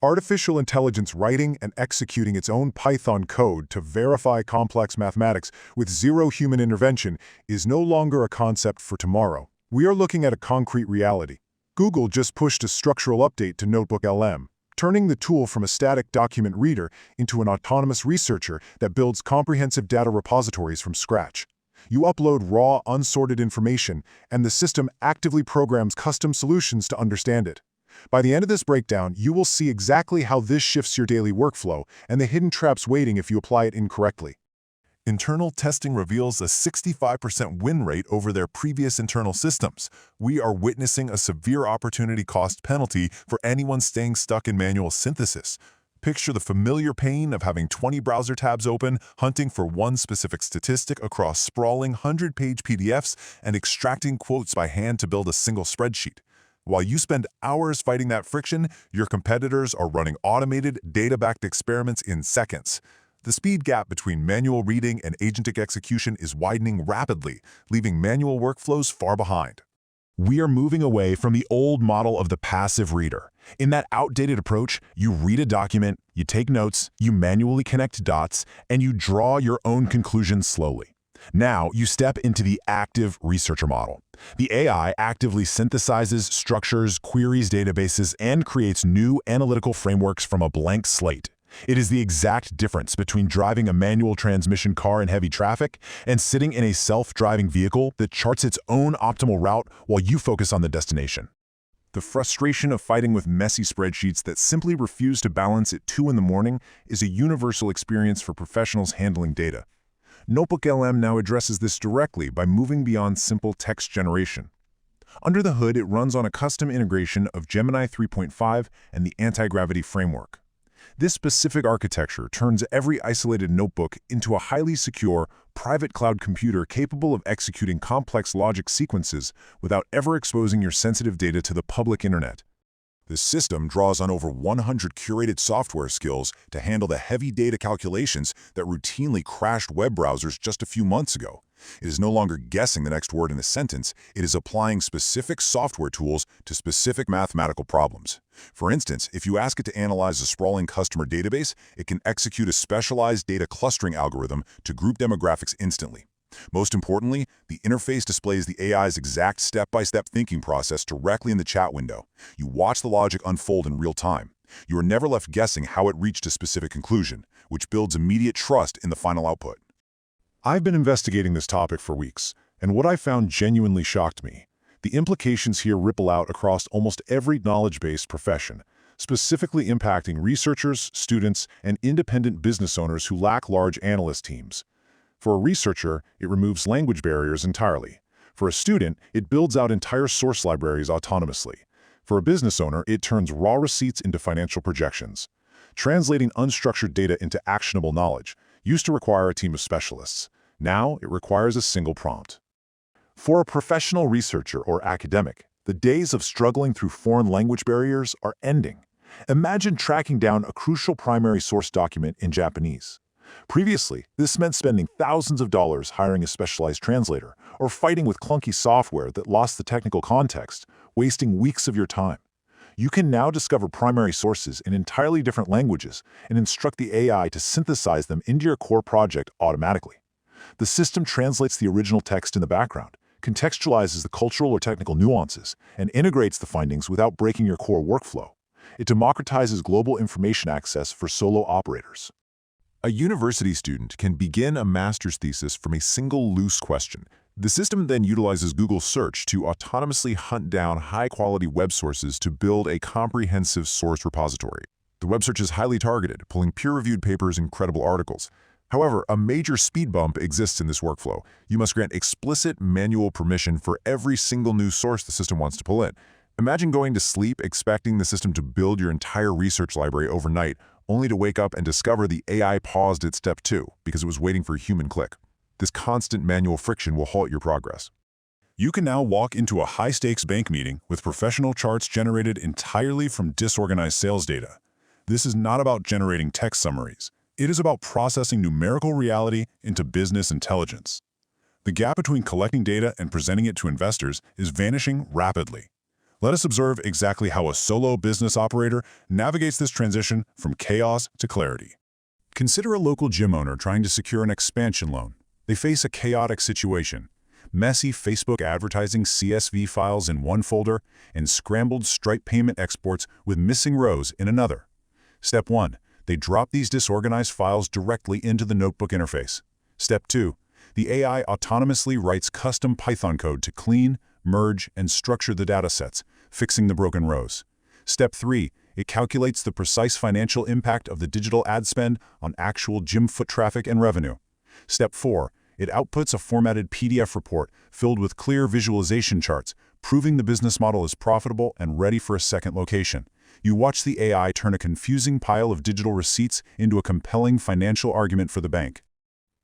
Artificial intelligence writing and executing its own Python code to verify complex mathematics with zero human intervention is no longer a concept for tomorrow. We are looking at a concrete reality. Google just pushed a structural update to NotebookLM, turning the tool from a static document reader into an autonomous researcher that builds comprehensive data repositories from scratch. You upload raw, unsorted information, and the system actively programs custom solutions to understand it. By the end of this breakdown, you will see exactly how this shifts your daily workflow and the hidden traps waiting if you apply it incorrectly. Internal testing reveals a 65% win rate over their previous internal systems. We are witnessing a severe opportunity cost penalty for anyone staying stuck in manual synthesis. Picture the familiar pain of having 20 browser tabs open, hunting for one specific statistic across sprawling 100-page PDFs, and extracting quotes by hand to build a single spreadsheet. While you spend hours fighting that friction, your competitors are running automated, data-backed experiments in seconds. The speed gap between manual reading and agentic execution is widening rapidly, leaving manual workflows far behind. We are moving away from the old model of the passive reader. In that outdated approach, you read a document, you take notes, you manually connect dots, and you draw your own conclusions slowly. Now, you step into the active researcher model. The AI actively synthesizes, structures, queries databases, and creates new analytical frameworks from a blank slate. It is the exact difference between driving a manual transmission car in heavy traffic and sitting in a self-driving vehicle that charts its own optimal route while you focus on the destination. The frustration of fighting with messy spreadsheets that simply refuse to balance at 2 in the morning is a universal experience for professionals handling data. NotebookLM now addresses this directly by moving beyond simple text generation. Under the hood, it runs on a custom integration of Gemini 3.5 and the anti-gravity framework. This specific architecture turns every isolated notebook into a highly secure, private cloud computer capable of executing complex logic sequences without ever exposing your sensitive data to the public internet. This system draws on over 100 curated software skills to handle the heavy data calculations that routinely crashed web browsers just a few months ago. It is no longer guessing the next word in a sentence, it is applying specific software tools to specific mathematical problems. For instance, if you ask it to analyze a sprawling customer database, it can execute a specialized data clustering algorithm to group demographics instantly. Most importantly, the interface displays the AI's exact step-by-step thinking process directly in the chat window. You watch the logic unfold in real time. You are never left guessing how it reached a specific conclusion, which builds immediate trust in the final output. I've been investigating this topic for weeks, and what I found genuinely shocked me. The implications here ripple out across almost every knowledge-based profession, specifically impacting researchers, students, and independent business owners who lack large analyst teams. For a researcher, it removes language barriers entirely. For a student, it builds out entire source libraries autonomously. For a business owner, it turns raw receipts into financial projections. Translating unstructured data into actionable knowledge used to require a team of specialists. Now, it requires a single prompt. For a professional researcher or academic, the days of struggling through foreign language barriers are ending. Imagine tracking down a crucial primary source document in Japanese. Previously, this meant spending thousands of dollars hiring a specialized translator or fighting with clunky software that lost the technical context, wasting weeks of your time. You can now discover primary sources in entirely different languages and instruct the AI to synthesize them into your core project automatically. The system translates the original text in the background, contextualizes the cultural or technical nuances, and integrates the findings without breaking your core workflow. It democratizes global information access for solo operators. A university student can begin a master's thesis from a single loose question. The system then utilizes Google Search to autonomously hunt down high-quality web sources to build a comprehensive source repository. The web search is highly targeted, pulling peer-reviewed papers and credible articles. However, a major speed bump exists in this workflow. You must grant explicit manual permission for every single news source the system wants to pull in. Imagine going to sleep expecting the system to build your entire research library overnight, only to wake up and discover the AI paused at step 2 because it was waiting for a human click. This constant manual friction will halt your progress. You can now walk into a high-stakes bank meeting with professional charts generated entirely from disorganized sales data. This is not about generating text summaries. It is about processing numerical reality into business intelligence. The gap between collecting data and presenting it to investors is vanishing rapidly. Let us observe exactly how a solo business operator navigates this transition from chaos to clarity. Consider a local gym owner trying to secure an expansion loan. They face a chaotic situation: messy Facebook advertising CSV files in one folder and scrambled Stripe payment exports with missing rows in another. Step 1. They drop these disorganized files directly into the notebook interface. Step 2. The AI autonomously writes custom Python code to clean, merge, and structure the datasets, fixing the broken rows. Step 3. It calculates the precise financial impact of the digital ad spend on actual gym foot traffic and revenue. Step 4. It outputs a formatted PDF report filled with clear visualization charts, proving the business model is profitable and ready for a second location. You watch the AI turn a confusing pile of digital receipts into a compelling financial argument for the bank.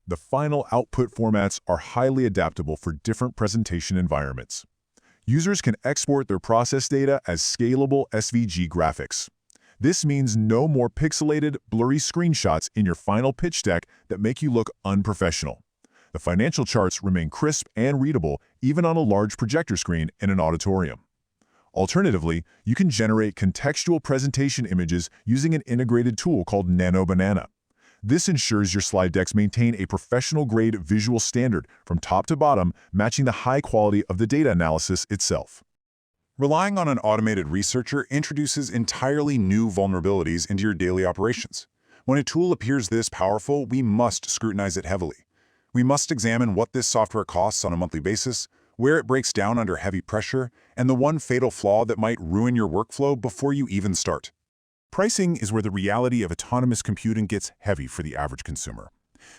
The final output formats are highly adaptable for different presentation environments. Users can export their process data as scalable SVG graphics. This means no more pixelated, blurry screenshots in your final pitch deck that make you look unprofessional. The financial charts remain crisp and readable even on a large projector screen in an auditorium. Alternatively, you can generate contextual presentation images using an integrated tool called Nano Banana. This ensures your slide decks maintain a professional-grade visual standard from top to bottom, matching the high quality of the data analysis itself. Relying on an automated researcher introduces entirely new vulnerabilities into your daily operations. When a tool appears this powerful, we must scrutinize it heavily. We must examine what this software costs on a monthly basis, where it breaks down under heavy pressure, and the one fatal flaw that might ruin your workflow before you even start. Pricing is where the reality of autonomous computing gets heavy for the average consumer.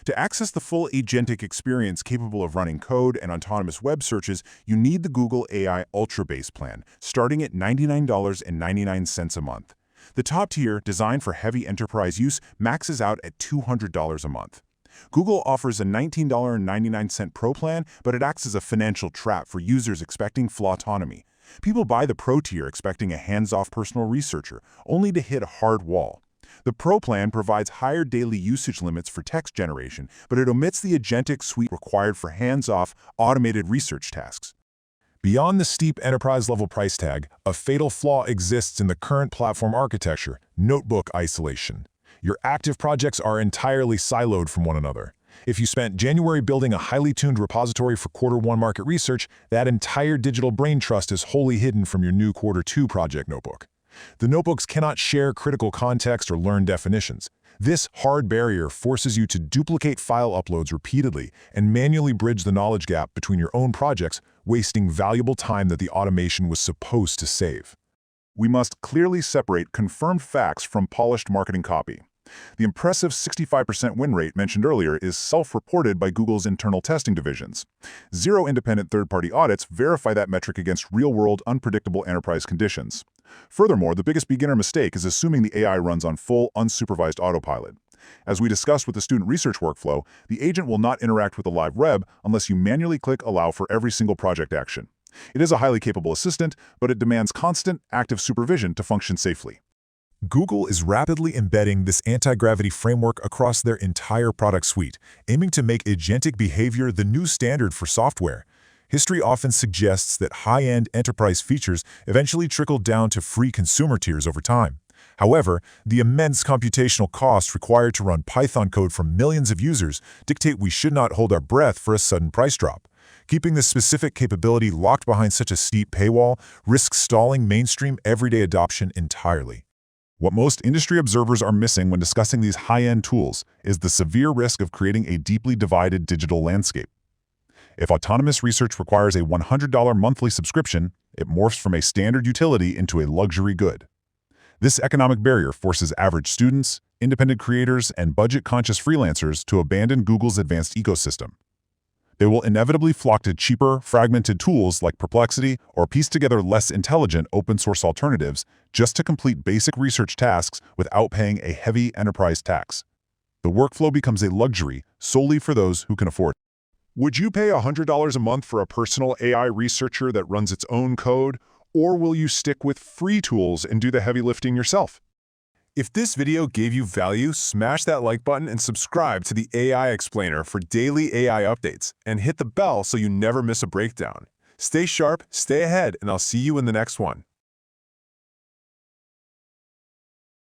To access the full agentic experience capable of running code and autonomous web searches, you need the Google AI Ultra Base plan, starting at $99.99 a month. The top tier, designed for heavy enterprise use, maxes out at $200 a month. Google offers a $19.99 Pro plan, but it acts as a financial trap for users expecting full autonomy. People buy the Pro tier expecting a hands-off personal researcher, only to hit a hard wall. The Pro plan provides higher daily usage limits for text generation, but it omits the agentic suite required for hands-off, automated research tasks. Beyond the steep enterprise-level price tag, a fatal flaw exists in the current platform architecture: notebook isolation. Your active projects are entirely siloed from one another. If you spent January building a highly tuned repository for Q1 market research, that entire digital brain trust is wholly hidden from your new Q2 project notebook. The notebooks cannot share critical context or learn definitions. This hard barrier forces you to duplicate file uploads repeatedly and manually bridge the knowledge gap between your own projects, wasting valuable time that the automation was supposed to save. We must clearly separate confirmed facts from polished marketing copy. The impressive 65% win rate mentioned earlier is self-reported by Google's internal testing divisions. 0 independent third-party audits verify that metric against real-world, unpredictable enterprise conditions. Furthermore, the biggest beginner mistake is assuming the AI runs on full, unsupervised autopilot. As we discussed with the student research workflow, the agent will not interact with the live web unless you manually click Allow for every single project action. It is a highly capable assistant, but it demands constant, active supervision to function safely. Google is rapidly embedding this anti-gravity framework across their entire product suite, aiming to make agentic behavior the new standard for software. History often suggests that high-end enterprise features eventually trickle down to free consumer tiers over time. However, the immense computational costs required to run Python code for millions of users dictate we should not hold our breath for a sudden price drop. Keeping this specific capability locked behind such a steep paywall risks stalling mainstream everyday adoption entirely. What most industry observers are missing when discussing these high-end tools is the severe risk of creating a deeply divided digital landscape. If autonomous research requires a $100 monthly subscription, it morphs from a standard utility into a luxury good. This economic barrier forces average students, independent creators, and budget-conscious freelancers to abandon Google's advanced ecosystem. They will inevitably flock to cheaper, fragmented tools like Perplexity or piece together less intelligent open-source alternatives just to complete basic research tasks without paying a heavy enterprise tax. The workflow becomes a luxury solely for those who can afford it. Would you pay $100 a month for a personal AI researcher that runs its own code, or will you stick with free tools and do the heavy lifting yourself? If this video gave you value, smash that like button and subscribe to the AI Explainer for daily AI updates, and hit the bell so you never miss a breakdown. Stay sharp, stay ahead, and I'll see you in the next one.